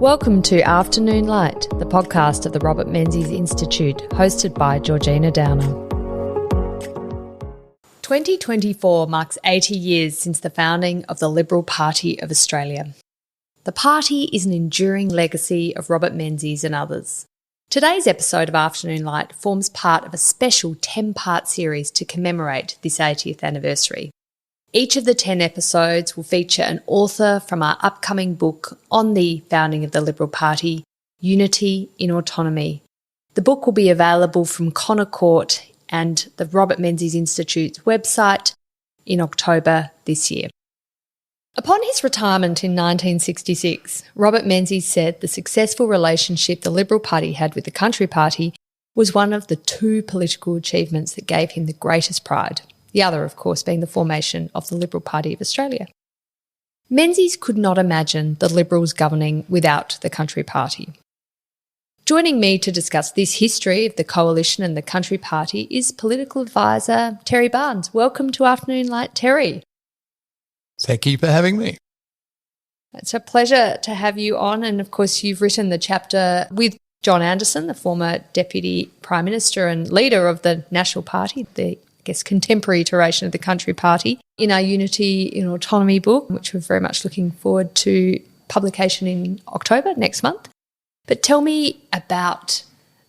Welcome to Afternoon Light, the podcast of the Robert Menzies Institute, hosted by Georgina Downer. 2024 marks 80 years since the founding of the Liberal Party of Australia. The party is an enduring legacy of Robert Menzies and others. Today's episode of Afternoon Light forms part of a special 10-part series to commemorate this 80th anniversary. Each of the 10 episodes will feature an author from our upcoming book on the founding of the Liberal Party, Unity in Autonomy. The book will be available from Connor Court and the Robert Menzies Institute's website in October this year. Upon his retirement in 1966, Robert Menzies said the successful relationship the Liberal Party had with the Country Party was one of the two political achievements that gave him the greatest pride. The other, of course, being the formation of the Liberal Party of Australia. Menzies could not imagine the Liberals governing without the Country Party. Joining me to discuss this history of the Coalition and the Country Party is political advisor Terry Barnes. Welcome to Afternoon Light, Terry. Thank you for having me. It's a pleasure to have you on, and of course you've written the chapter with John Anderson, the former Deputy Prime Minister and leader of the National Party, the contemporary iteration of the Country Party, in our Unity in Autonomy book, which we're very much looking forward to publication in October next month. But tell me about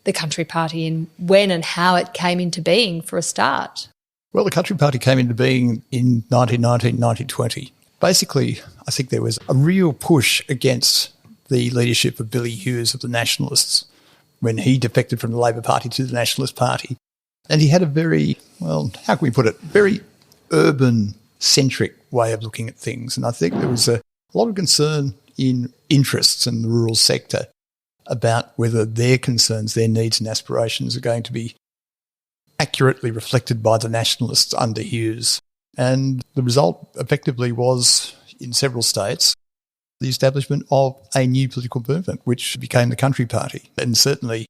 the Country Party and when and how it came into being for a start. Well, the Country Party came into being in 1919-1920. Basically, I think there was a real push against the leadership of Billy Hughes of the Nationalists when he defected from the Labor Party to the Nationalist Party. And he had a very, how can we put it, very urban-centric way of looking at things. And I think there was a lot of concern in interests in the rural sector about whether their concerns, their needs and aspirations are going to be accurately reflected by the Nationalists under Hughes. And the result effectively was, in several states, the establishment of a new political movement, which became the Country Party. And certainly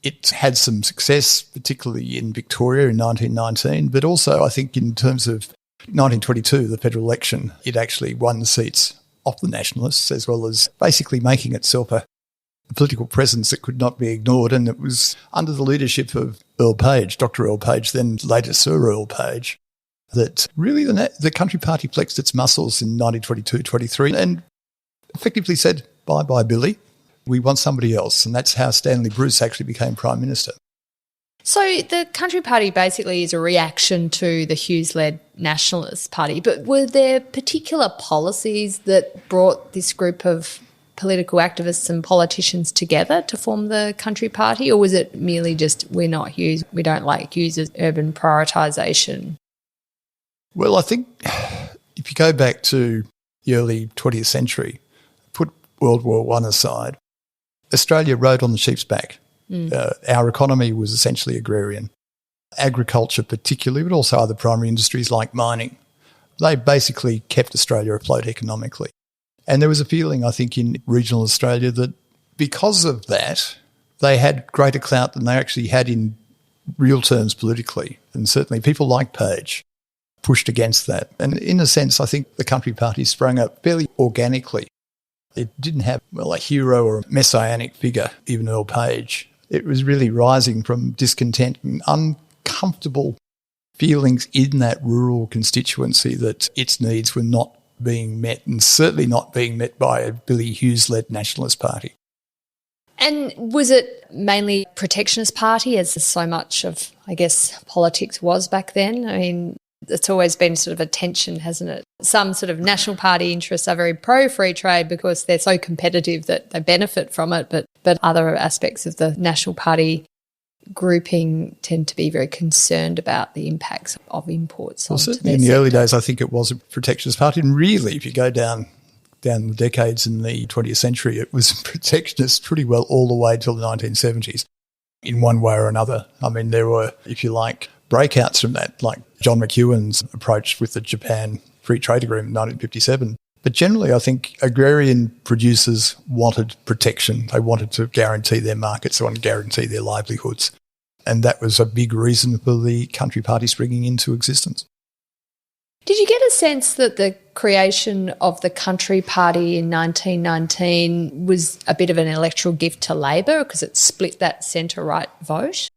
it had some success, particularly in Victoria in 1919, but also I think in terms of 1922, the federal election, it actually won the seats off the Nationalists, as well as basically making itself a political presence that could not be ignored. And it was under the leadership of Earl Page, Dr. Earl Page, then later Sir Earl Page, that really the Country Party flexed its muscles in 1922-23 and effectively said, bye-bye, Billy. We want somebody else. And that's how Stanley Bruce actually became Prime Minister. So the Country Party basically is a reaction to the Hughes-led Nationalist Party. But were there particular policies that brought this group of political activists and politicians together to form the Country Party? Or was it merely just, we're not Hughes, we don't like Hughes' urban prioritisation? Well, I think if you go back to the early 20th century, put World War I aside, Australia rode on the sheep's back. Our economy was essentially agrarian. Agriculture particularly, but also other primary industries like mining. They basically kept Australia afloat economically. And there was a feeling, I think, in regional Australia that because of that, they had greater clout than they actually had in real terms politically. And certainly people like Page pushed against that. And in a sense, I think the Country Party sprang up fairly organically. It didn't have, a hero or a messianic figure, even Earl Page. It was really rising from discontent and uncomfortable feelings in that rural constituency that its needs were not being met, and certainly not being met by a Billy Hughes-led Nationalist Party. And was it mainly protectionist party, as so much of, politics was back then? I mean, it's always been sort of a tension, hasn't it? Some sort of National Party interests are very pro-free trade because they're so competitive that they benefit from it, but other aspects of the National Party grouping tend to be very concerned about the impacts of imports. Well, certainly in the early days, I think it was a protectionist party. And really, if you go down the decades in the 20th century, it was protectionist pretty well all the way till the 1970s in one way or another. I mean, there were, if you like, breakouts from that, like John McEwen's approach with the Japan Free Trade Agreement in 1957. But generally, I think agrarian producers wanted protection. They wanted to guarantee their markets, they wanted to guarantee their livelihoods. And that was a big reason for the Country Party springing into existence. Did you get a sense that the creation of the Country Party in 1919 was a bit of an electoral gift to Labor because it split that centre-right vote?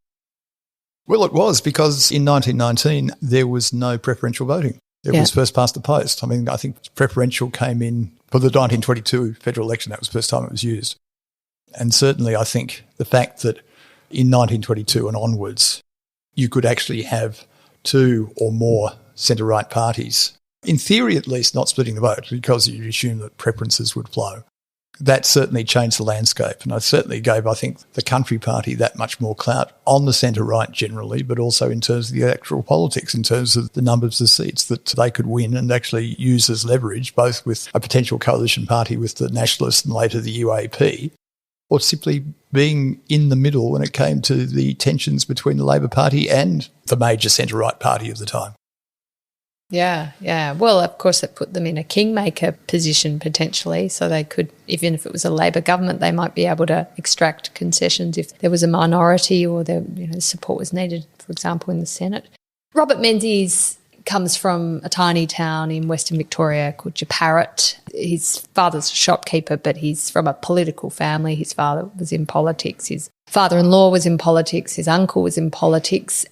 Well, it was, because in 1919 there was no preferential voting. It was first past the post. I mean, I think preferential came in for the 1922 federal election. That was the first time it was used. And certainly I think the fact that in 1922 and onwards you could actually have two or more centre-right parties, in theory at least, not splitting the vote because you assume that preferences would flow. That certainly changed the landscape, and it certainly gave, I think, the Country Party that much more clout on the centre-right generally, but also in terms of the electoral politics, in terms of the numbers of seats that they could win and actually use as leverage, both with a potential coalition party with the Nationalists and later the UAP, or simply being in the middle when it came to the tensions between the Labor Party and the major centre-right party of the time. Yeah. Well, of course, it put them in a kingmaker position potentially, so they could, even if it was a Labor government, they might be able to extract concessions if there was a minority or support was needed, for example, in the Senate. Robert Menzies comes from a tiny town in Western Victoria called Jeparit. His father's a shopkeeper, but he's from a political family. His father was in politics. His father-in-law was in politics. His uncle was in politics.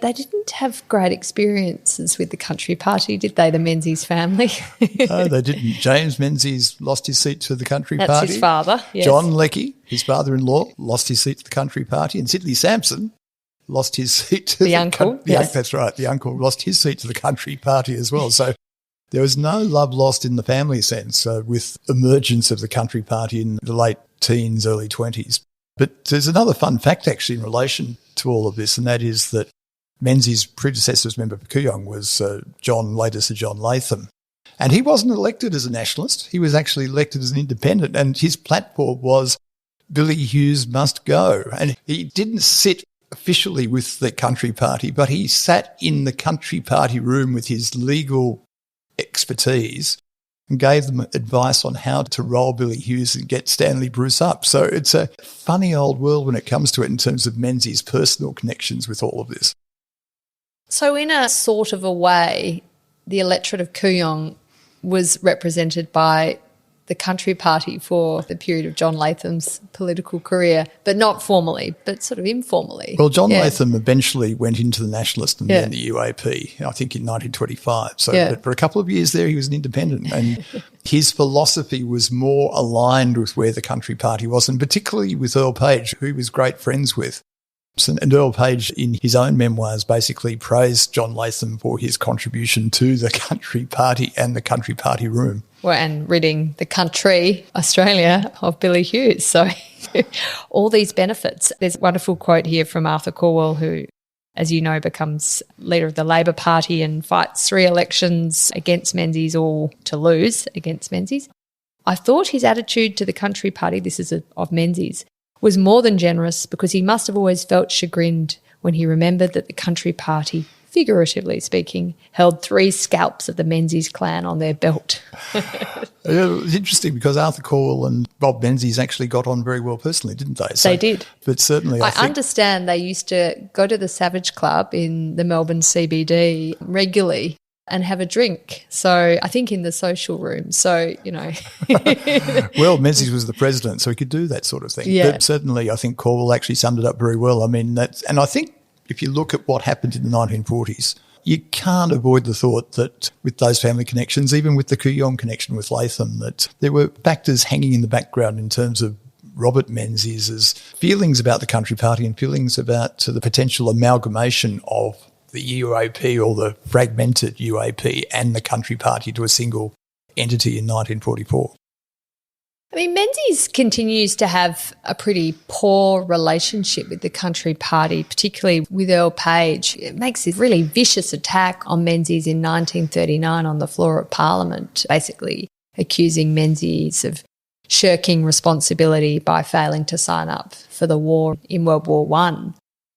They didn't have great experiences with the Country Party, did they, the Menzies family? No, they didn't. James Menzies lost his seat to the Country Party. That's his father, yes. John Leckie, his father-in-law, lost his seat to the Country Party. And Sidney Sampson lost his seat to the uncle. Yes. That's right. The uncle lost his seat to the Country Party as well. So there was no love lost in the family sense with emergence of the Country Party in the late teens, early 20s. But there's another fun fact actually in relation to all of this, and that is that Menzies' predecessor's member for Kooyong was later Sir John Latham. And he wasn't elected as a nationalist. He was actually elected as an independent, and his platform was Billy Hughes must go. And he didn't sit officially with the Country Party, but he sat in the Country Party room with his legal expertise and gave them advice on how to roll Billy Hughes and get Stanley Bruce up. So it's a funny old world when it comes to it in terms of Menzies' personal connections with all of this. So in a sort of a way, the electorate of Kooyong was represented by the Country Party for the period of John Latham's political career, but not formally, but sort of informally. Well, John Latham eventually went into the Nationalist and then the UAP, I think in 1925. So but for a couple of years there he was an independent, and his philosophy was more aligned with where the Country Party was, and particularly with Earl Page, who he was great friends with. And Earl Page, in his own memoirs, basically praised John Latham for his contribution to the Country Party and the Country Party room. Well, and ridding the country, Australia, of Billy Hughes. So all these benefits. There's a wonderful quote here from Arthur Calwell, who, as you know, becomes leader of the Labor Party and fights 3 elections against Menzies, all to lose against Menzies. I thought his attitude to the Country Party, this is of Menzies, was more than generous because he must have always felt chagrined when he remembered that the Country Party, figuratively speaking, held 3 scalps of the Menzies clan on their belt. It was interesting because Arthur Calwell and Bob Menzies actually got on very well personally, didn't they? They did. But certainly I think understand they used to go to the Savage Club in the Melbourne CBD regularly and have a drink. So I think in the social room. So, Well, Menzies was the president, so he could do that sort of thing. Yeah. But certainly I think Calwell actually summed it up very well. I mean, and I think if you look at what happened in the 1940s, you can't avoid the thought that with those family connections, even with the Kooyong connection with Latham, that there were factors hanging in the background in terms of Robert Menzies' feelings about the Country Party and feelings about the potential amalgamation of the UAP or the fragmented UAP and the Country Party to a single entity in 1944. I mean, Menzies continues to have a pretty poor relationship with the Country Party, particularly with Earl Page. It makes this really vicious attack on Menzies in 1939 on the floor of Parliament, basically accusing Menzies of shirking responsibility by failing to sign up for the war in World War I.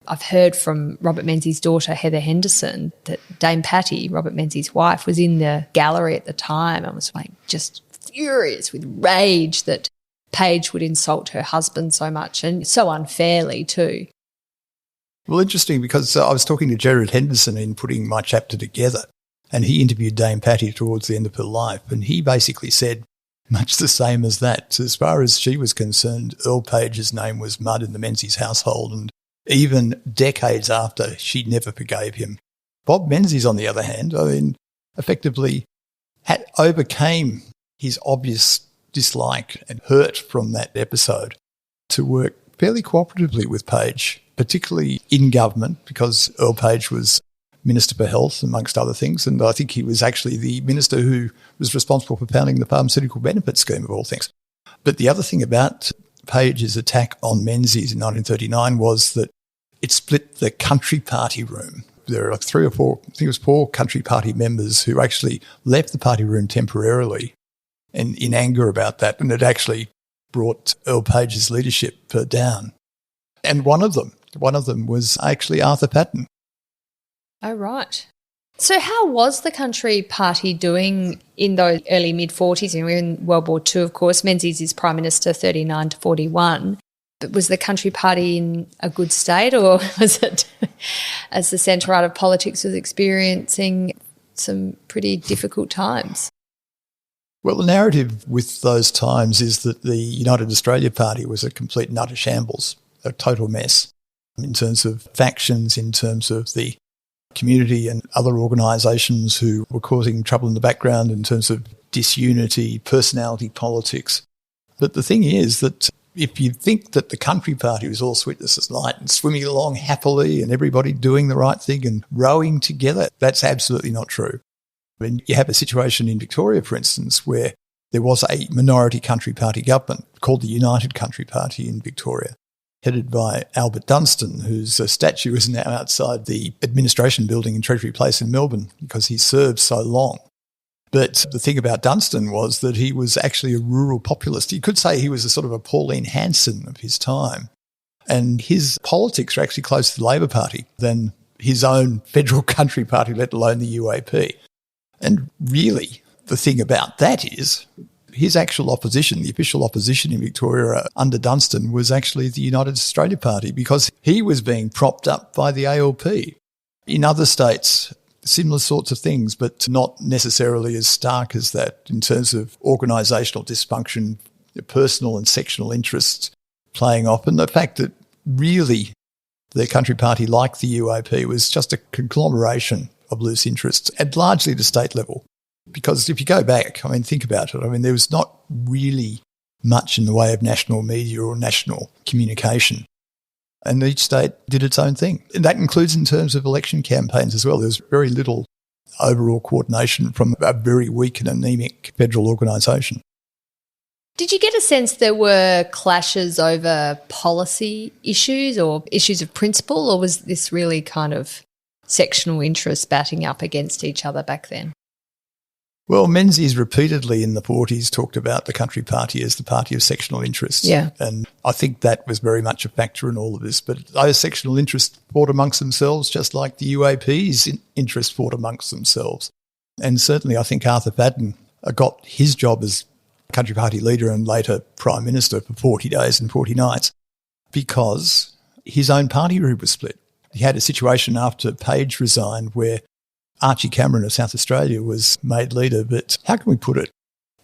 I've heard from Robert Menzies' daughter, Heather Henderson, that Dame Patty, Robert Menzies' wife, was in the gallery at the time and was just furious with rage that Page would insult her husband so much and so unfairly too. Well, interesting, because I was talking to Jared Henderson in putting my chapter together, And he interviewed Dame Patty towards the end of her life, and he basically said much the same as that. As far as she was concerned, Earl Page's name was mud in the Menzies household, and even decades after, she never forgave him. Bob Menzies, on the other hand, effectively overcame his obvious dislike and hurt from that episode to work fairly cooperatively with Page, particularly in government, because Earl Page was Minister for Health, amongst other things, and I think he was actually the minister who was responsible for founding the pharmaceutical benefit scheme, of all things. But the other thing about Page's attack on Menzies in 1939 was that it split the Country Party room. There are like 3 or 4, I think it was 4 Country Party members who actually left the party room temporarily and in anger about that, and it actually brought Earl Page's leadership down. And one of them was actually Arthur Patten. Oh, right. So how was the Country Party doing in those early mid-40s? And we're in World War II, of course. Menzies is Prime Minister 39 to 41. But was the Country Party in a good state, or was it, as the centre-right of politics was experiencing some pretty difficult times? Well, the narrative with those times is that the United Australia Party was a complete and utter shambles, a total mess in terms of factions, in terms of the community and other organisations who were causing trouble in the background in terms of disunity, personality politics. But the thing is that if you think that the Country Party was all sweetness and light and swimming along happily and everybody doing the right thing and rowing together, that's absolutely not true. I mean, you have a situation in Victoria, for instance, where there was a minority Country Party government called the United Country Party in Victoria, headed by Albert Dunstan, whose statue is now outside the administration building in Treasury Place in Melbourne because he served so long. But the thing about Dunstan was that he was actually a rural populist. You could say he was a sort of a Pauline Hanson of his time. And his politics were actually closer to the Labor Party than his own federal Country Party, let alone the UAP. And really, the thing about that is his actual opposition, the official opposition in Victoria under Dunstan, was actually the United Australia Party because he was being propped up by the ALP. In other states, similar sorts of things, but not necessarily as stark as that in terms of organisational dysfunction, personal and sectional interests playing off, and the fact that really the Country Party, like the UAP, was just a conglomeration of loose interests, and largely at a state level. Because if you go back, I mean, think about it. I mean, there was not really much in the way of national media or national communication. And each state did its own thing. And that includes in terms of election campaigns as well. There was very little overall coordination from a very weak and anaemic federal organisation. Did you get a sense there were clashes over policy issues or issues of principle, or was this really kind of sectional interests batting up against each other back then? Well, Menzies repeatedly in the 40s talked about the Country Party as the party of sectional interests. Yeah. And I think that was very much a factor in all of this. But those sectional interests fought amongst themselves, just like the UAP's interests fought amongst themselves. And certainly I think Arthur Patten got his job as Country Party leader and later Prime Minister for 40 days and 40 nights because his own party group was split. He had a situation after Page resigned where Archie Cameron of South Australia was made leader, but how can we put it?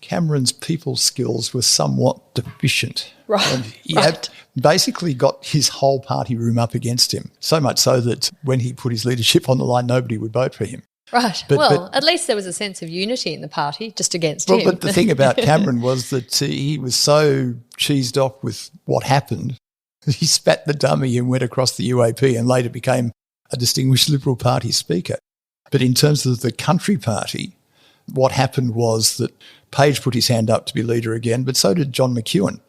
Cameron's people skills were somewhat deficient. Right. And he had basically got his whole party room up against him, so much so that when he put his leadership on the line, nobody would vote for him. Right. But at least there was a sense of unity in the party just against him. But the thing about Cameron was that he was so cheesed off with what happened, he spat the dummy and went across the UAP and later became a distinguished Liberal Party speaker. But in terms of the Country Party, what happened was that Page put his hand up to be leader again, but so did John McEwen.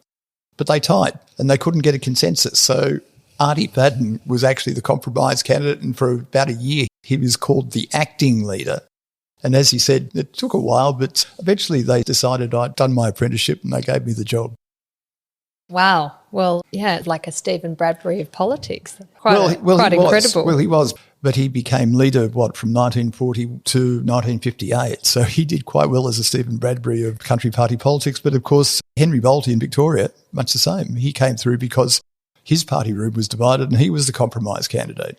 But they tied and they couldn't get a consensus. So Artie Patten was actually the compromise candidate, and for about a year he was called the acting leader. And as he said, it took a while, but eventually they decided I'd done my apprenticeship and they gave me the job. Wow. Well, yeah, like a Stephen Bradbury of politics. Quite incredible. Well, he was. But he became leader, from 1940 to 1958. So he did quite well as a Stephen Bradbury of Country Party politics. But, of course, Henry Bolte in Victoria, much the same. He came through because his party room was divided and he was the compromise candidate.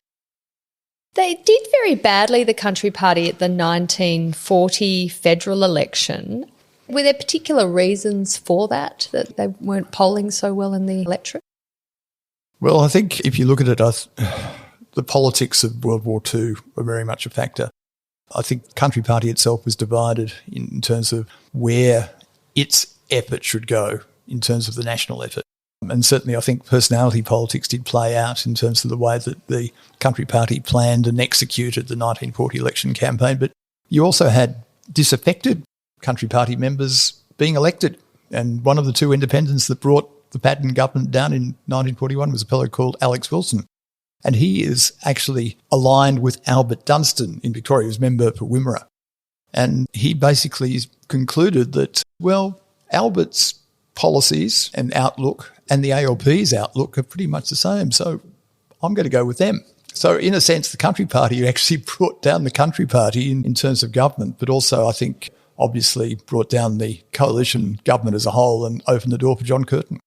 They did very badly, the Country Party, at the 1940 federal election. Were there particular reasons for that they weren't polling so well in the electorate? Well, I think if you look at it, the politics of World War II were very much a factor. I think the Country Party itself was divided in terms of where its effort should go in terms of the national effort. And certainly I think personality politics did play out in terms of the way that the Country Party planned and executed the 1940 election campaign. But you also had disaffected Country Party members being elected. And one of the two independents that brought the Patten government down in 1941 was a fellow called Alex Wilson. And he is actually aligned with Albert Dunstan in Victoria, who's member for Wimmera. And he basically concluded that, well, Albert's policies and outlook and the ALP's outlook are pretty much the same, so I'm going to go with them. So in a sense, the Country Party actually brought down the Country Party in terms of government, but also I think obviously brought down the coalition government as a whole and opened the door for John Curtin.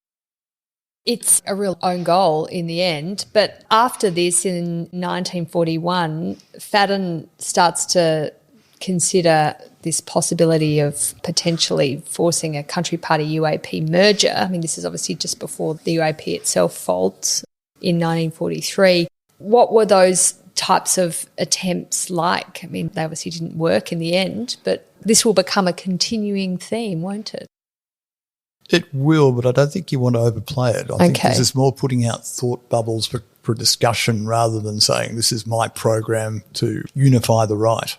It's a real own goal in the end, but after this in 1941, Fadden starts to consider this possibility of potentially forcing a Country Party UAP merger. I mean, this is obviously just before the UAP itself folds in 1943. What were those types of attempts like? I mean, they obviously didn't work in the end, but this will become a continuing theme, won't it? It will, but I don't think you want to overplay it. I think this is more putting out thought bubbles for discussion rather than saying this is my program to unify the right.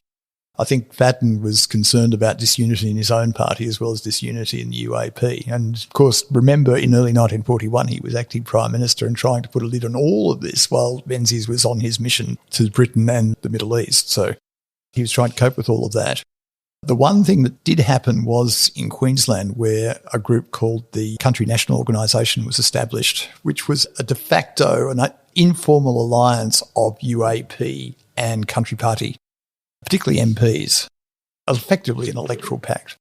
I think Fadden was concerned about disunity in his own party as well as disunity in the UAP. And, of course, remember in early 1941 he was acting Prime Minister and trying to put a lid on all of this while Menzies was on his mission to Britain and the Middle East. So he was trying to cope with all of that. The one thing that did happen was in Queensland where a group called the Country National Organisation was established, which was a de facto, an informal alliance of UAP and Country Party, particularly MPs, effectively an electoral pact.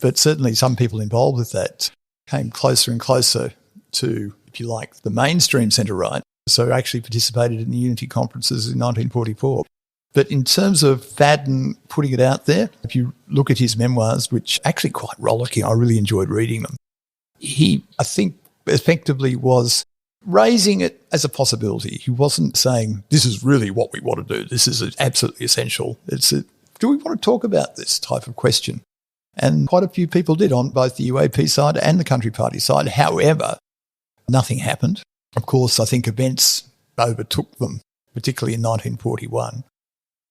But certainly some people involved with that came closer and closer to, if you like, the mainstream centre-right, so actually participated in the unity conferences in 1944. But in terms of Fadden putting it out there, if you look at his memoirs, which are actually quite rollicking, I really enjoyed reading them, he, I think, effectively was raising it as a possibility. He wasn't saying, this is really what we want to do, this is absolutely essential. It's do we want to talk about this type of question? And quite a few people did on both the UAP side and the Country Party side. However, nothing happened. Of course, I think events overtook them, particularly in 1941.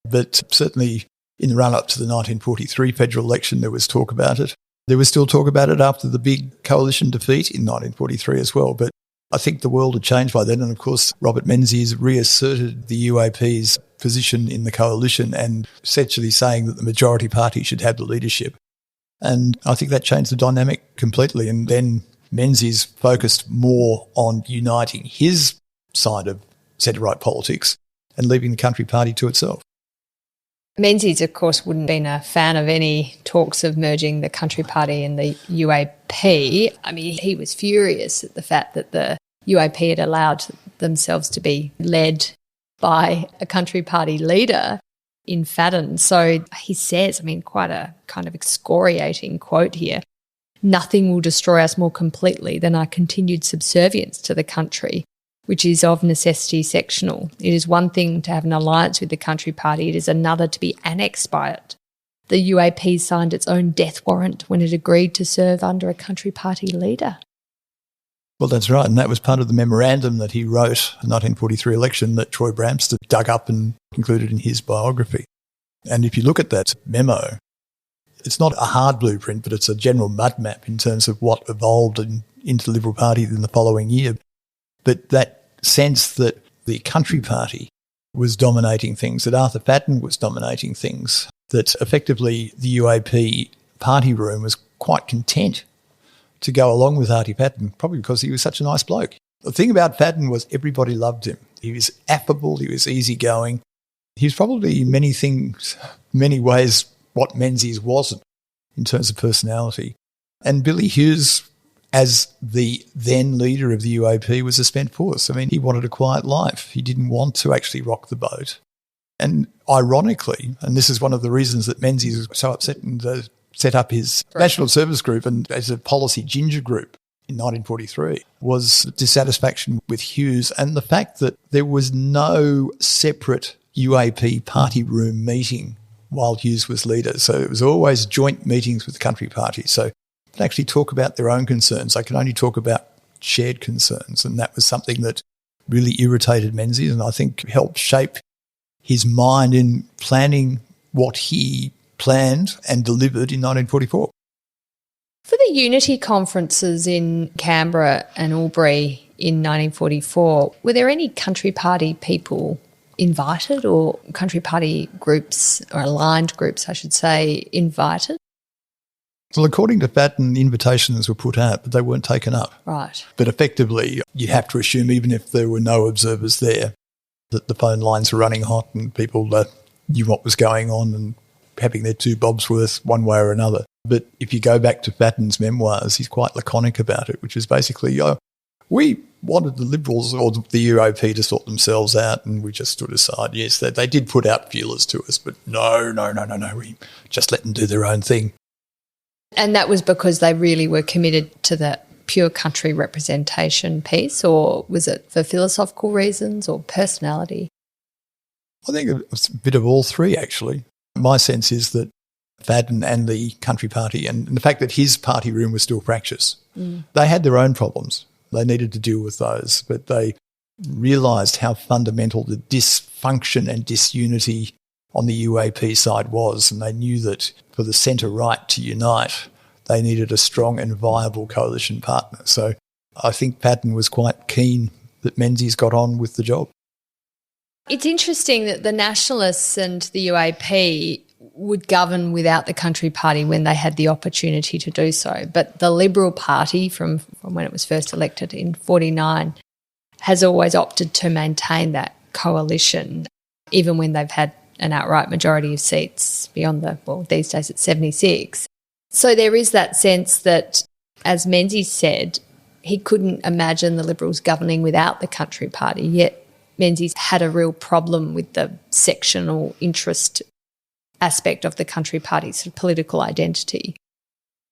But certainly in the run-up to the 1943 federal election, there was talk about it. There was still talk about it after the big coalition defeat in 1943 as well. But I think the world had changed by then. And, of course, Robert Menzies reasserted the UAP's position in the coalition and essentially saying that the majority party should have the leadership. And I think that changed the dynamic completely. And then Menzies focused more on uniting his side of centre-right politics and leaving the Country Party to itself. Menzies, of course, wouldn't have been a fan of any talks of merging the Country Party and the UAP. I mean, he was furious at the fact that the UAP had allowed themselves to be led by a Country Party leader in Fadden. So he says, I mean, quite a kind of excoriating quote here, "Nothing will destroy us more completely than our continued subservience to the country, which is of necessity sectional. It is one thing to have an alliance with the Country Party, it is another to be annexed by it. The UAP signed its own death warrant when it agreed to serve under a Country Party leader." Well, that's right, and that was part of the memorandum that he wrote in the 1943 election that Troy Bramster dug up and included in his biography. And if you look at that memo, it's not a hard blueprint, but it's a general mud map in terms of what evolved into the Liberal Party in the following year. But that sense that the Country Party was dominating things, that Arthur Fadden was dominating things, that effectively the UAP party room was quite content to go along with Artie Fadden, probably because he was such a nice bloke. The thing about Fadden was everybody loved him. He was affable, he was easygoing. He was probably in many ways what Menzies wasn't in terms of personality. And Billy Hughes, as the then leader of the UAP, was a spent force. I mean, he wanted a quiet life. He didn't want to actually rock the boat. And ironically, and this is one of the reasons that Menzies was so upset and set up his National Service Group and as a policy ginger group in 1943, was dissatisfaction with Hughes and the fact that there was no separate UAP party room meeting while Hughes was leader. So it was always joint meetings with the country party. So they actually talk about their own concerns. They can only talk about shared concerns. And that was something that really irritated Menzies and I think helped shape his mind in planning what he planned and delivered in 1944. For the unity conferences in Canberra and Albury in 1944, were there any country party people invited or country party groups or aligned groups, I should say, invited? Well, according to Batten, invitations were put out, but they weren't taken up. Right. But effectively, you have to assume, even if there were no observers there, that the phone lines were running hot and people knew what was going on and having their two bobs worth one way or another. But if you go back to Batten's memoirs, he's quite laconic about it, which is basically, we wanted the Liberals or the UOP to sort themselves out and we just stood aside. Yes, they did put out feelers to us, but no, we just let them do their own thing. And that was because they really were committed to the pure country representation piece, or was it for philosophical reasons or personality? I think it was a bit of all three, actually. My sense is that Batten and the country party and the fact that his party room was still fractious, they had their own problems. They needed to deal with those, but they realised how fundamental the dysfunction and disunity on the UAP side was, and they knew that for the centre-right to unite, they needed a strong and viable coalition partner. So I think Batten was quite keen that Menzies got on with the job. It's interesting that the Nationalists and the UAP would govern without the country party when they had the opportunity to do so. But the Liberal Party, from when it was first elected in 1949, has always opted to maintain that coalition, even when they've had an outright majority of seats beyond these days it's 76. So there is that sense that, as Menzies said, he couldn't imagine the Liberals governing without the country party, yet Menzies had a real problem with the sectional interest aspect of the country party's sort of political identity.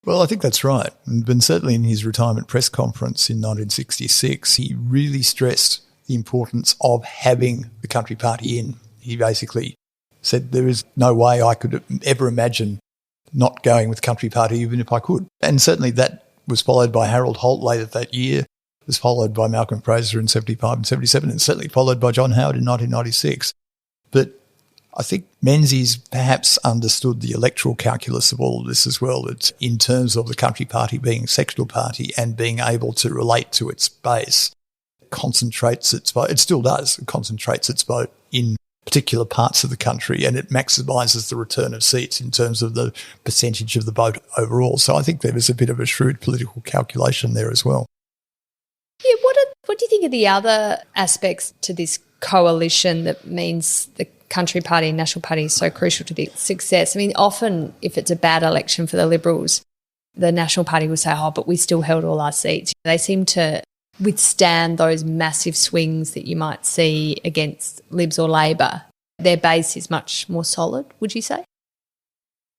Well, I think that's right. And certainly in his retirement press conference in 1966, he really stressed the importance of having the country party in. He basically said there is no way I could ever imagine not going with the country party even if I could. And certainly that was followed by Harold Holt later that year. It was followed by Malcolm Fraser in 75 and 77 and certainly followed by John Howard in 1996. But I think Menzies perhaps understood the electoral calculus of all of this as well. It's in terms of the country party being a sectional party and being able to relate to its base, concentrates its vote. It still does. It concentrates its vote in particular parts of the country and it maximises the return of seats in terms of the percentage of the vote overall. So I think there was a bit of a shrewd political calculation there as well. Yeah, what do you think are the other aspects to this coalition that means the country party and National Party is so crucial to the success? I mean, often if it's a bad election for the Liberals, the National Party will say, but we still held all our seats. They seem to withstand those massive swings that you might see against Libs or Labor. Their base is much more solid, would you say?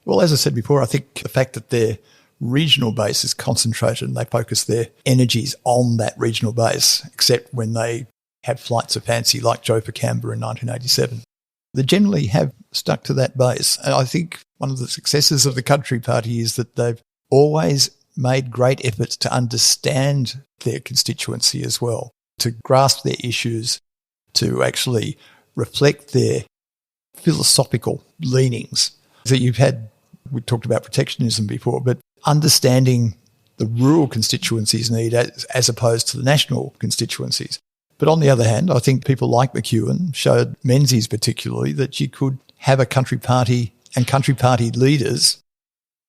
Well, as I said before, I think the fact that their regional base is concentrated and they focus their energies on that regional base, except when they have flights of fancy like Joe for Canberra in 1987. They generally have stuck to that base. And I think one of the successes of the country party is that they've always made great efforts to understand their constituency as well, to grasp their issues, to actually reflect their philosophical leanings. So we talked about protectionism before, but understanding the rural constituencies' need as opposed to the national constituencies. But on the other hand, I think people like McEwen showed, Menzies particularly, that you could have a country party and country party leaders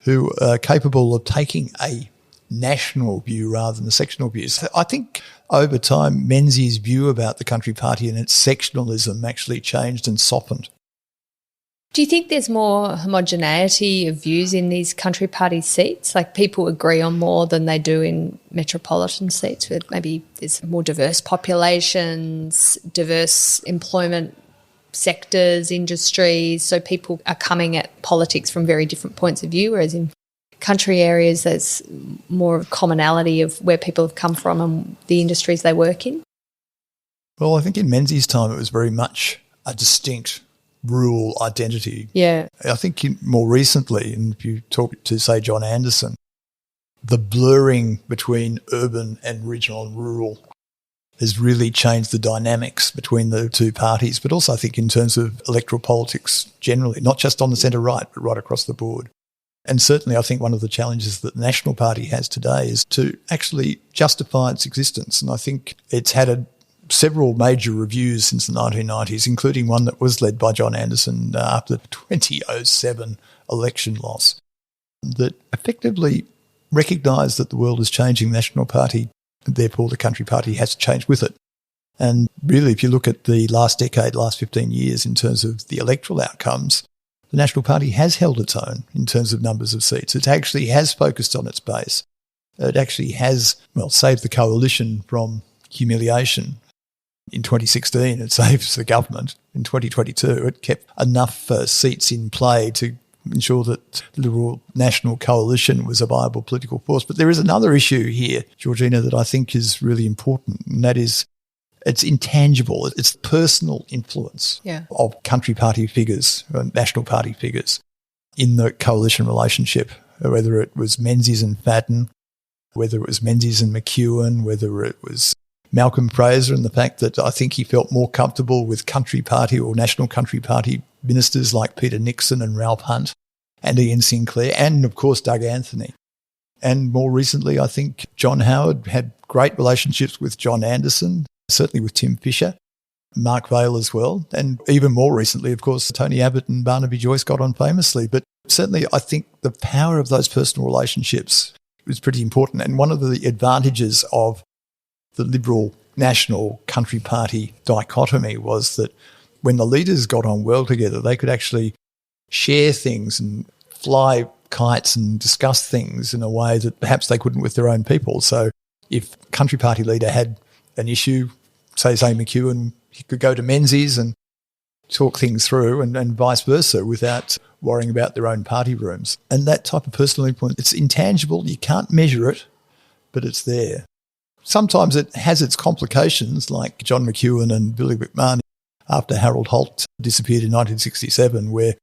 who are capable of taking a national view rather than a sectional view. So I think over time, Menzies' view about the country party and its sectionalism actually changed and softened. Do you think there's more homogeneity of views in these country party seats? Like people agree on more than they do in metropolitan seats where maybe there's more diverse populations, diverse employment sectors, industries, so people are coming at politics from very different points of view, whereas in country areas there's more of commonality of where people have come from and the industries they work in? Well, I think in Menzies' time it was very much a distinct rural identity. Yeah. I think more recently, and if you talk to, say, John Anderson, the blurring between urban and regional and rural has really changed the dynamics between the two parties, but also I think in terms of electoral politics generally, not just on the centre-right, but right across the board. And certainly I think one of the challenges that the National Party has today is to actually justify its existence. And I think it's had several major reviews since the 1990s, including one that was led by John Anderson after the 2007 election loss, that effectively recognised that the world is changing. The National Party, therefore the Country Party, has to change with it. And really, if you look at the last decade, last 15 years in terms of the electoral outcomes, the National Party has held its own in terms of numbers of seats. It actually has focused on its base. It actually has, saved the coalition from humiliation. In 2016, it saved the government. In 2022, it kept enough seats in play to ensure that the Liberal National Coalition was a viable political force. But there is another issue here, Georgina, that I think is really important, and that is it's intangible. It's the personal influence of Country Party figures, National Party figures in the coalition relationship, whether it was Menzies and Fadden, whether it was Menzies and McEwen, whether it was Malcolm Fraser, and the fact that I think he felt more comfortable with Country Party or National Country Party ministers like Peter Nixon and Ralph Hunt and Ian Sinclair and, of course, Doug Anthony. And more recently, I think John Howard had great relationships with John Anderson, certainly with Tim Fisher, Mark Vaile as well. And even more recently, of course, Tony Abbott and Barnaby Joyce got on famously. But certainly I think the power of those personal relationships was pretty important. And one of the advantages of the Liberal National Country Party dichotomy was that when the leaders got on well together, they could actually share things and fly kites and discuss things in a way that perhaps they couldn't with their own people. So if a Country Party leader had an issue, say McEwen, he could go to Menzies and talk things through and vice versa without worrying about their own party rooms. And that type of personal influence, it's intangible. You can't measure it, but it's there. Sometimes it has its complications, like John McEwen and Billy McMahon after Harold Holt disappeared in 1967, where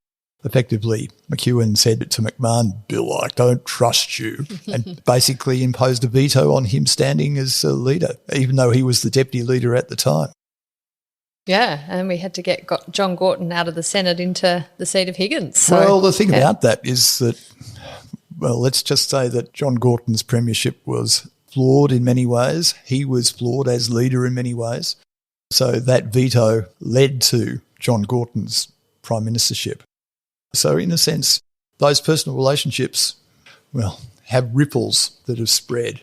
effectively McEwen said to McMahon, "Bill, I don't trust you," and basically imposed a veto on him standing as a leader, even though he was the deputy leader at the time. Yeah, and we had to get John Gorton out of the Senate into the seat of Higgins. So, well, the thing about that is that, let's just say that John Gorton's premiership was flawed in many ways. He was flawed as leader in many ways. So that veto led to John Gorton's prime ministership. So in a sense, those personal relationships, have ripples that have spread.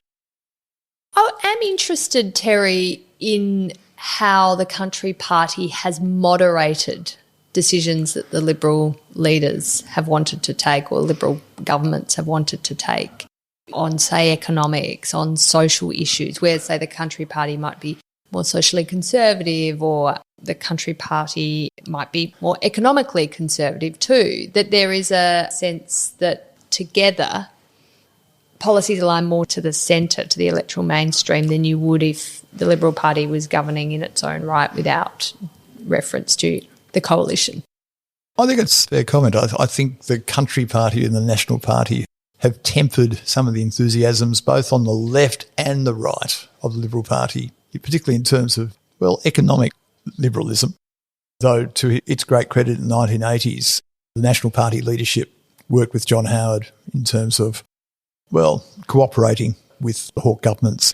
I am interested, Terry, in how the Country Party has moderated decisions that the Liberal leaders have wanted to take or Liberal governments have wanted to take on, say, economics, on social issues, where, say, the Country Party might be more socially conservative or the Country Party might be more economically conservative too, that there is a sense that together policies align more to the centre, to the electoral mainstream than you would if the Liberal Party was governing in its own right without reference to the coalition. I think it's a fair comment. I think the Country Party and the National Party have tempered some of the enthusiasms both on the left and the right of the Liberal Party, particularly in terms of, economic liberalism. Though to its great credit in the 1980s, the National Party leadership worked with John Howard in terms of, cooperating with the Hawke government's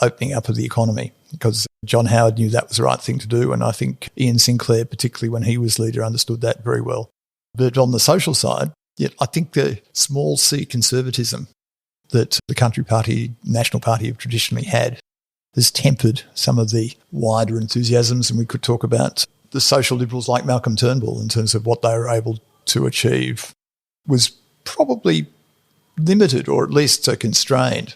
opening up of the economy, because John Howard knew that was the right thing to do, and I think Ian Sinclair, particularly when he was leader, understood that very well. But on the social side, I think the small c conservatism that the Country Party, National Party have traditionally had has tempered some of the wider enthusiasms, and we could talk about the social liberals like Malcolm Turnbull in terms of what they were able to achieve was probably limited or at least constrained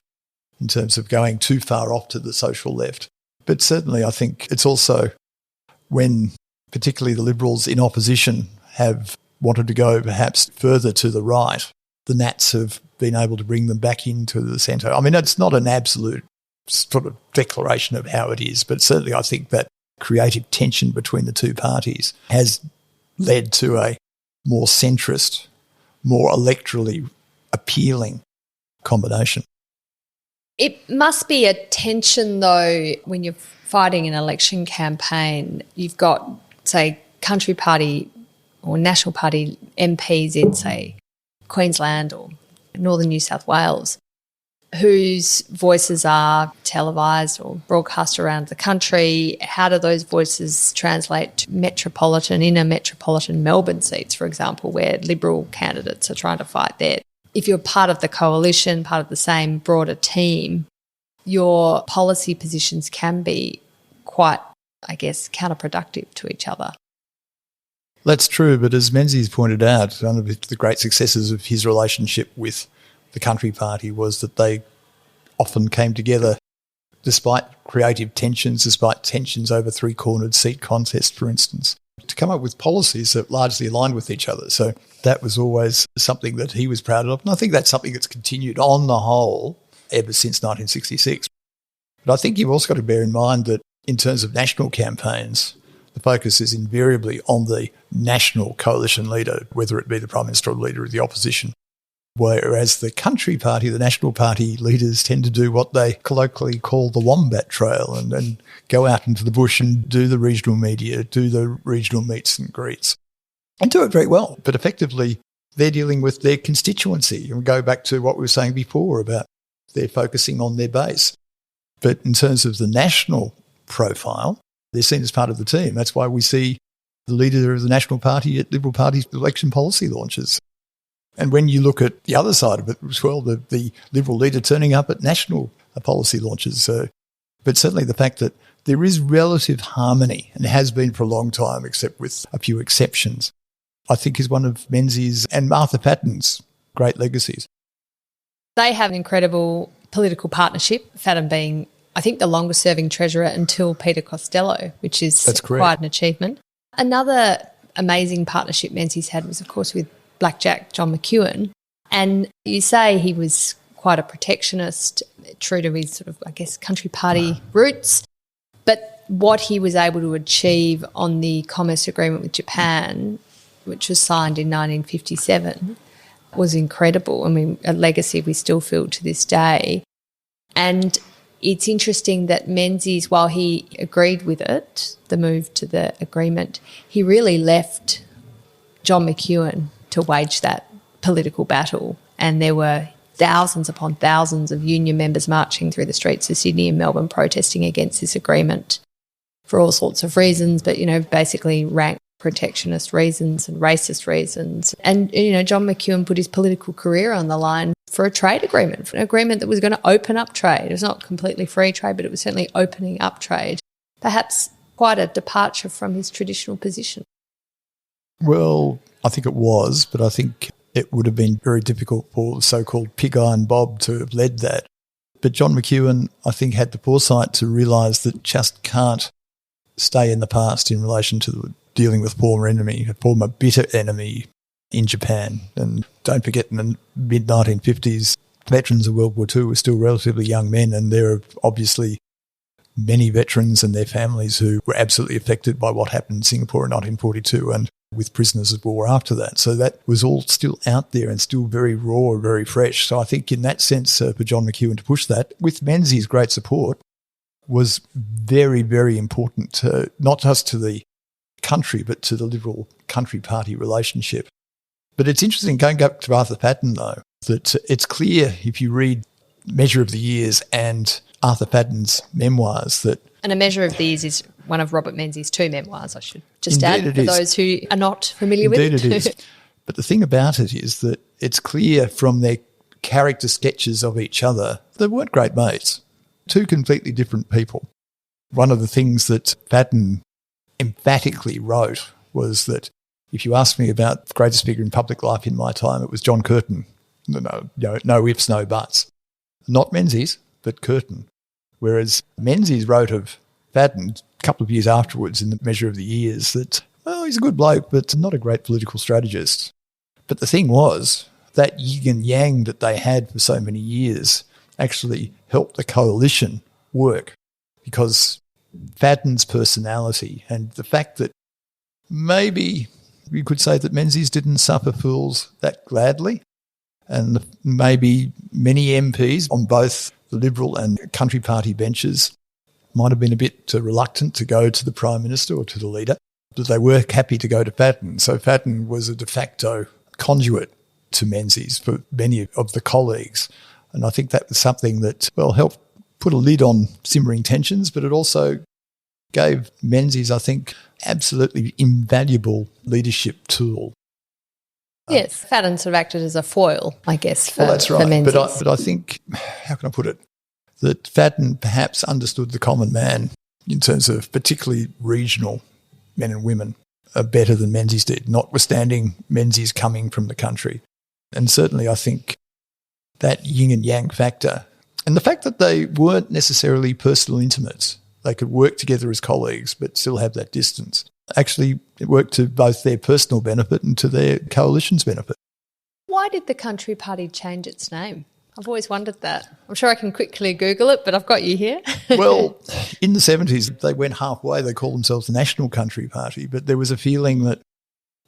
in terms of going too far off to the social left. But certainly I think it's also when particularly the Liberals in opposition, have wanted to go perhaps further to the right. The Nats have been able to bring them back into the centre. I mean, it's not an absolute sort of declaration of how it is, but certainly I think that creative tension between the two parties has led to a more centrist, more electorally appealing combination. It must be a tension, though, when you're fighting an election campaign. You've got, say, Country Party or National Party MPs in, say, Queensland or Northern New South Wales, whose voices are televised or broadcast around the country. How do those voices translate to inner metropolitan Melbourne seats, for example, where Liberal candidates are trying to fight there? If you're part of the coalition, part of the same broader team, your policy positions can be quite, I guess, counterproductive to each other. That's true, but as Menzies pointed out, one of the great successes of his relationship with the Country Party was that they often came together despite creative tensions, despite tensions over three-cornered seat contests, for instance, to come up with policies that largely aligned with each other. So that was always something that he was proud of. And I think that's something that's continued on the whole ever since 1966. But I think you've also got to bear in mind that in terms of national campaigns, the focus is invariably on the national coalition leader, whether it be the Prime Minister or the Leader of the Opposition. Whereas the Country Party, the National Party leaders tend to do what they colloquially call the Wombat Trail and go out into the bush and do the regional media, do the regional meets and greets, and do it very well. But effectively, they're dealing with their constituency. And we go back to what we were saying before about they're focusing on their base. But in terms of the national profile, they're seen as part of the team. That's why we see the leader of the National Party at Liberal Party election policy launches. And when you look at the other side of it as well, the Liberal leader turning up at national policy launches. But certainly the fact that there is relative harmony, and has been for a long time, except with a few exceptions, I think is one of Menzies and Martha Patton's great legacies. They have an incredible political partnership, Fadden being, I think, the longest-serving treasurer until Peter Costello, which is quite an achievement. Another amazing partnership Menzies had was, of course, with Blackjack John McEwen. And you say he was quite a protectionist, true to his sort of, I guess, Country Party roots. But what he was able to achieve on the commerce agreement with Japan, which was signed in 1957, was incredible. I mean, a legacy we still feel to this day. And it's interesting that Menzies, while he agreed with it, the move to the agreement, he really left John McEwen to wage that political battle. And there were thousands upon thousands of union members marching through the streets of Sydney and Melbourne protesting against this agreement for all sorts of reasons, but, basically rank protectionist reasons and racist reasons. And, John McEwen put his political career on the line for a trade agreement, for an agreement that was going to open up trade. It was not completely free trade, but it was certainly opening up trade. Perhaps quite a departure from his traditional position. Well, I think it was, but I think it would have been very difficult for the so-called Pig Iron Bob to have led that. But John McEwen, I think, had the foresight to realise that just can't stay in the past in relation to dealing with a former bitter enemy in Japan. And don't forget, in the mid-1950s, veterans of World War II were still relatively young men, and there are obviously many veterans and their families who were absolutely affected by what happened in Singapore in 1942 and with prisoners of war after that. So that was all still out there and still very raw, very fresh. So I think in that sense, for John McEwen to push that, with Menzies' great support, was very, very important, not just to the country, but to the Liberal Country Party relationship. But it's interesting, going back to Arthur Patton, though, that it's clear if you read Measure of the Years and Arthur Patton's memoirs that... And A Measure of the Years is one of Robert Menzies' two memoirs, I should just add, for those who are not familiar with it. Indeed it is. But the thing about it is that it's clear from their character sketches of each other, they weren't great mates. Two completely different people. One of the things that Patton emphatically wrote was that if you asked me about the greatest figure in public life in my time, it was John Curtin. No ifs, no buts. Not Menzies, but Curtin. Whereas Menzies wrote of Patton, couple of years afterwards in the measure of the years that, well, he's a good bloke, but not a great political strategist. But the thing was, that yin and yang that they had for so many years actually helped the coalition work, because Fadden's personality and the fact that maybe you could say that Menzies didn't suffer fools that gladly, and maybe many MPs on both the Liberal and Country Party benches might have been a bit reluctant to go to the Prime Minister or to the leader, but they were happy to go to Fadden. So Fadden was a de facto conduit to Menzies for many of the colleagues. And I think that was something that, well, helped put a lid on simmering tensions, but it also gave Menzies, I think, absolutely invaluable leadership tool. Yes, Fadden sort of acted as a foil, I guess, for, that's right. for Menzies. But I think, how can I put it, that Fadden perhaps understood the common man in terms of particularly regional men and women better than Menzies did, notwithstanding Menzies coming from the country. And certainly I think that yin and yang factor, and the fact that they weren't necessarily personal intimates, they could work together as colleagues but still have that distance, actually it worked to both their personal benefit and to their coalition's benefit. Why did the Country Party change its name? I've always wondered that. I'm sure I can quickly Google it, but I've got you here. Well, in the 70s, they went halfway. They called themselves the National Country Party, but there was a feeling that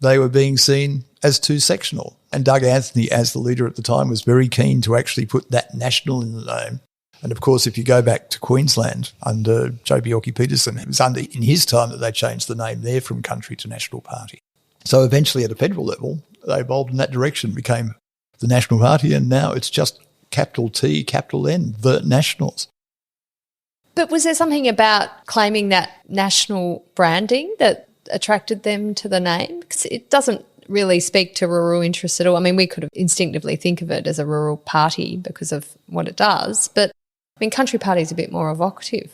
they were being seen as too sectional. And Doug Anthony, as the leader at the time, was very keen to actually put that national in the name. And, of course, if you go back to Queensland under Joh Bjelke-Petersen, it was in his time that they changed the name there from Country to National Party. So eventually at a federal level, they evolved in that direction, became the National Party, and now it's just capital T, capital N, the Nationals. But was there something about claiming that national branding that attracted them to the name? Because it doesn't really speak to rural interests at all. I mean, we could have instinctively think of it as a rural party because of what it does, but I mean, Country Party is a bit more evocative.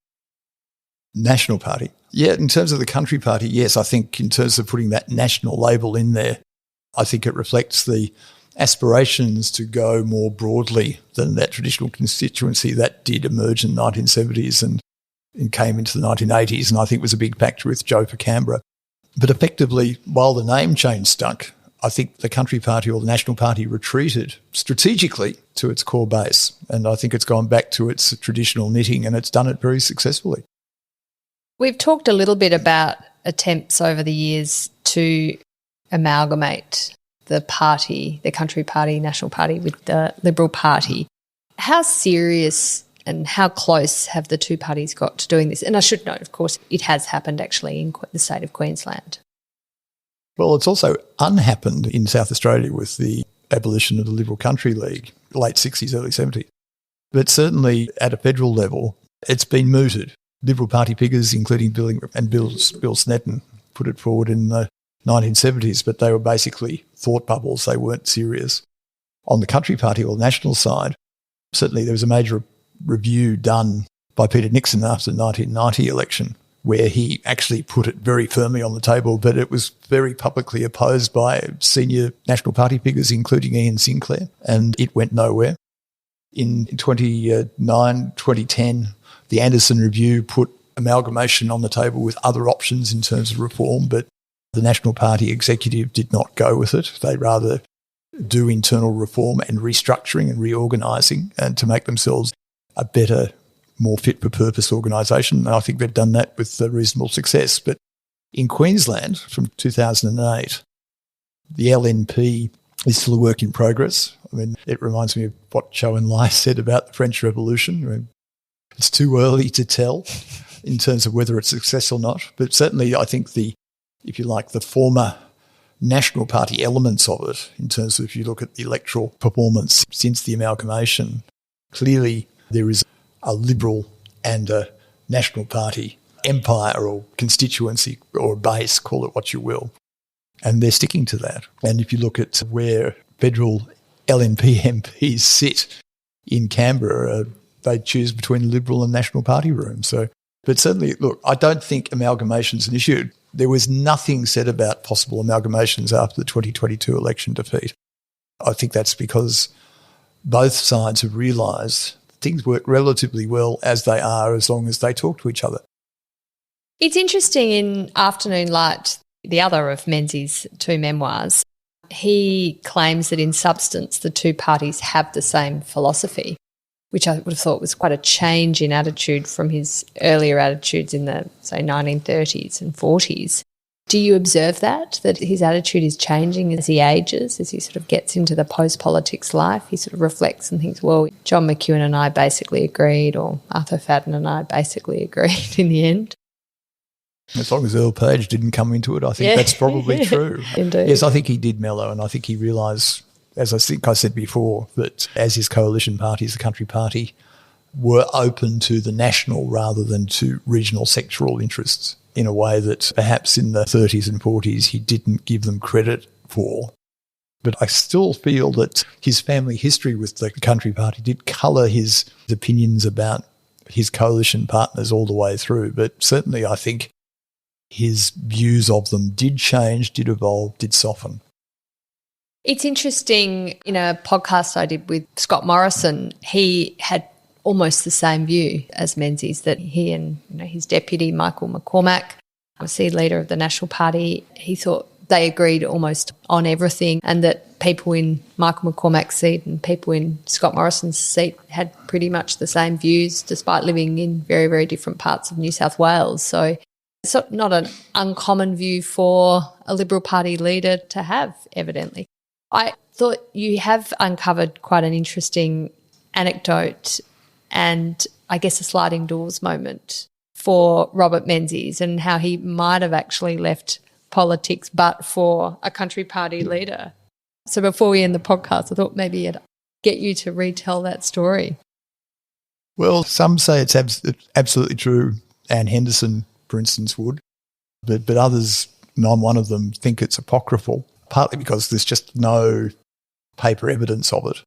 National Party. Yeah, in terms of the Country Party, yes, I think in terms of putting that national label in there, I think it reflects the aspirations to go more broadly than that traditional constituency that did emerge in the 1970s and came into the 1980s, and I think was a big factor with Joh for Canberra. But effectively, while the name change stuck, I think the Country Party or the National Party retreated strategically to its core base, and I think it's gone back to its traditional knitting, and it's done it very successfully. We've talked a little bit about attempts over the years to amalgamate the party, the Country Party, National Party, with the Liberal Party. How serious and how close have the two parties got to doing this? And I should note, of course, it has happened actually in the state of Queensland. Well, it's also unhappened in South Australia with the abolition of the Liberal Country League, late 60s, early 70s. But certainly at a federal level, it's been mooted. Liberal Party figures, including Bill Snedden, put it forward in the 1970s, but they were basically thought bubbles. They weren't serious. On the Country Party or national side, certainly there was a major review done by Peter Nixon after the 1990 election where he actually put it very firmly on the table, but it was very publicly opposed by senior National Party figures, including Ian Sinclair, and it went nowhere. In 2010, the Anderson Review put amalgamation on the table with other options in terms of reform, but the National Party executive did not go with it. They rather do internal reform and restructuring and reorganising and to make themselves a better, more fit-for-purpose organisation. And I think they've done that with reasonable success. But in Queensland, from 2008, the LNP is still a work in progress. I mean, it reminds me of what Zhou Enlai said about the French Revolution. I mean, it's too early to tell in terms of whether it's a success or not. But certainly I think if you like, the former National Party elements of it, in terms of if you look at the electoral performance since the amalgamation, clearly there is a Liberal and a National Party empire or constituency or base, call it what you will, and they're sticking to that. And if you look at where federal LNP MPs sit in Canberra, they choose between Liberal and National Party room. So, but certainly, look, I don't think amalgamation's an issue. There was nothing said about possible amalgamations after the 2022 election defeat. I think that's because both sides have realised things work relatively well as they are as long as they talk to each other. It's interesting in Afternoon Light, the other of Menzies' two memoirs, he claims that in substance the two parties have the same philosophy, which I would have thought was quite a change in attitude from his earlier attitudes in the, say, 1930s and 40s. Do you observe that his attitude is changing as he ages, as he sort of gets into the post-politics life? He sort of reflects and thinks, well, John McEwen and I basically agreed, or Arthur Fadden and I basically agreed in the end. As long as Earl Page didn't come into it, I think that's probably true. Indeed. Yes, I think he did mellow, and I think he realised, as I think I said before, that as his coalition parties, the Country Party, were open to the national rather than to regional sectoral interests in a way that perhaps in the 30s and 40s he didn't give them credit for. But I still feel that his family history with the Country Party did colour his opinions about his coalition partners all the way through. But certainly I think his views of them did change, did evolve, did soften. It's interesting, in a podcast I did with Scott Morrison, he had almost the same view as Menzies, that he and his deputy, Michael McCormack, obviously leader of the National Party, he thought they agreed almost on everything, and that people in Michael McCormack's seat and people in Scott Morrison's seat had pretty much the same views despite living in very, very different parts of New South Wales. So it's not an uncommon view for a Liberal Party leader to have, evidently. I thought you have uncovered quite an interesting anecdote and I guess a sliding doors moment for Robert Menzies and how he might have actually left politics but for a Country Party leader. So before we end the podcast, I thought maybe I'd get you to retell that story. Well, some say it's absolutely true. Anne Henderson, for instance, would. But others, and I'm one of them, think it's apocryphal, partly because there's just no paper evidence of it.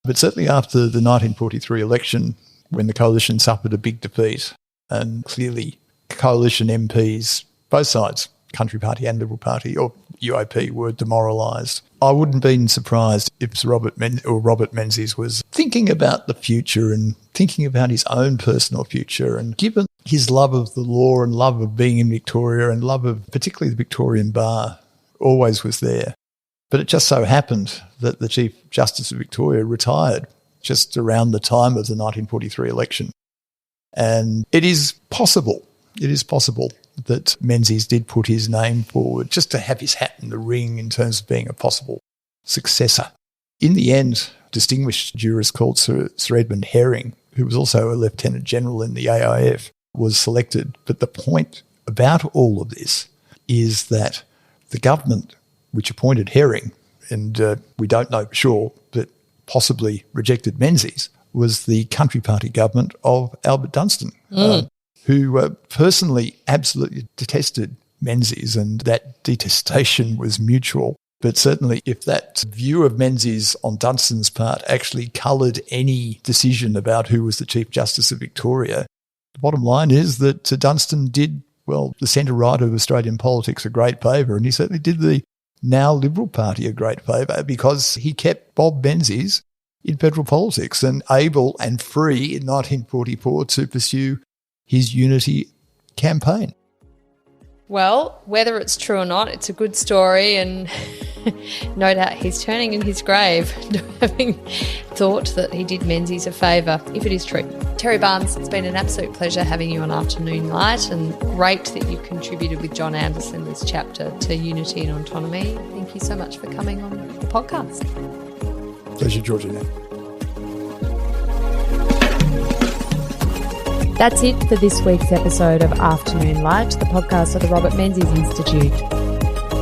But certainly after the 1943 election, when the coalition suffered a big defeat, and clearly coalition MPs, both sides, Country Party and Liberal Party or UAP, were demoralised, I wouldn't have been surprised if Robert Menzies was thinking about the future and thinking about his own personal future. And given his love of the law and love of being in Victoria and love of particularly the Victorian bar, always was there. But it just so happened that the Chief Justice of Victoria retired just around the time of the 1943 election. And it is possible that Menzies did put his name forward just to have his hat in the ring in terms of being a possible successor. In the end, distinguished jurist called Sir Edmund Herring, who was also a Lieutenant General in the AIF, was selected. But the point about all of this is that the government which appointed Herring, and we don't know for sure, but possibly rejected Menzies, was the Country Party government of Albert Dunstan, who personally absolutely detested Menzies, and that detestation was mutual. But certainly if that view of Menzies on Dunstan's part actually coloured any decision about who was the Chief Justice of Victoria, the bottom line is that Dunstan did, well, the centre-right of Australian politics a great favour, and he certainly did the now Liberal Party a great favour because he kept Bob Menzies in federal politics and able and free in 1944 to pursue his unity campaign. Well, whether it's true or not, it's a good story, and no doubt he's turning in his grave having thought that he did Menzies a favour, if it is true. Terry Barnes, it's been an absolute pleasure having you on Afternoon Light, and great that you contributed with John Anderson this chapter to unity and autonomy. Thank you so much for coming on the podcast. Pleasure, Georgina. That's it for this week's episode of Afternoon Light, the podcast of the Robert Menzies Institute.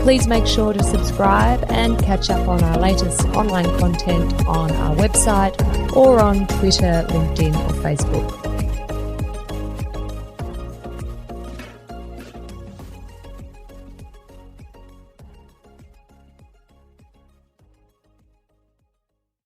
Please make sure to subscribe and catch up on our latest online content on our website or on Twitter, LinkedIn or Facebook.